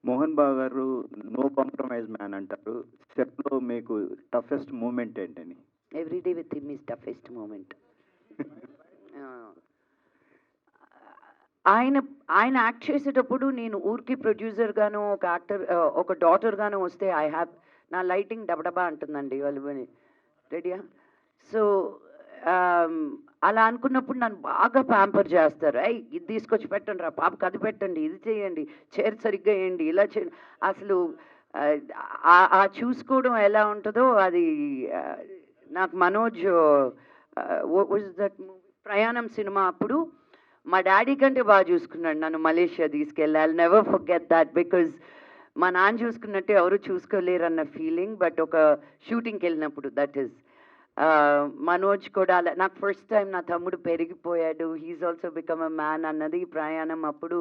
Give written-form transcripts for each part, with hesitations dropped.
మోహన్ బాబు గారు no compromise man అంటారు. సెట్‌లో మీకు టఫెస్ట్ మూమెంట్ ఏంటని? Every day with him is toughest moment. ఆయన ఆయన యాక్ట్ చేసేటప్పుడు నేను ఊరికి ప్రొడ్యూసర్ గాను ఒక యాక్టర్ ఒక డాటర్ గాను వస్తే ఐ హ్యావ్ నా లైటింగ్ డబడబా అంటుందండి వాళ్ళు రెడీయా. సో అలా అనుకున్నప్పుడు నన్ను బాగా ప్యాంపర్ చేస్తారు. అయ్యి ఇది తీసుకొచ్చి పెట్టండి రా పాపకి, అది పెట్టండి, ఇది చేయండి, చైర్ సరిగ్గా వేయండి, ఇలా చేయండి. అసలు ఆ చూసుకోవడం ఎలా ఉంటుందో అది నాకు మనోజ్ దట్ ప్రయాణం సినిమా అప్పుడు మా డాడీ కంటే బాగా చూసుకున్నాడు నన్ను. మలేషియా తీసుకెళ్ళి I never forget that, because మా నాన్న చూసుకున్నట్టు ఎవరు చూసుకోలేరు అన్న ఫీలింగ్. బట్ ఒక షూటింగ్కి వెళ్ళినప్పుడు దట్ ఈస్ మనోజ్ కూడా అలా నాకు ఫస్ట్ టైం నా తమ్ముడు పెరిగిపోయాడు, he is also become a man అన్నది ప్రయాణం. అప్పుడు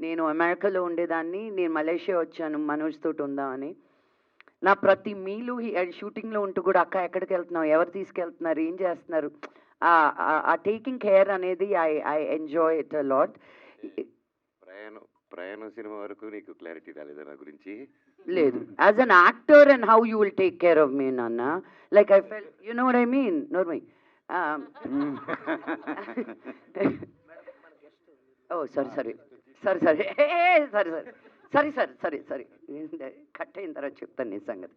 నేను అమెరికాలో ఉండేదాన్ని, నేను మలేషియా వచ్చాను మనోజ్ తోటి ఉందామని. నా ప్రతి మీలు షూటింగ్లో ఉంటూ కూడా అక్క ఎక్కడికి వెళ్తున్నావు, ఎవరు తీసుకెళ్తున్నారు, ఏం చేస్తున్నారు, ఆ టేకింగ్ కేర్ అనేది I enjoy it a lot. Prayanam cinema వరకు నీకు క్లారిటీ రాలేదా నా గురించి? లేదు, as an actor and how you will take care of me నాన్న, like I fell, you know what I mean. నోర్మై oh sorry sorry sorry sorry sorry sorry sorry sorry sorry sorry cut అయిన తర్వాత చెప్తాను నీ సంగతి.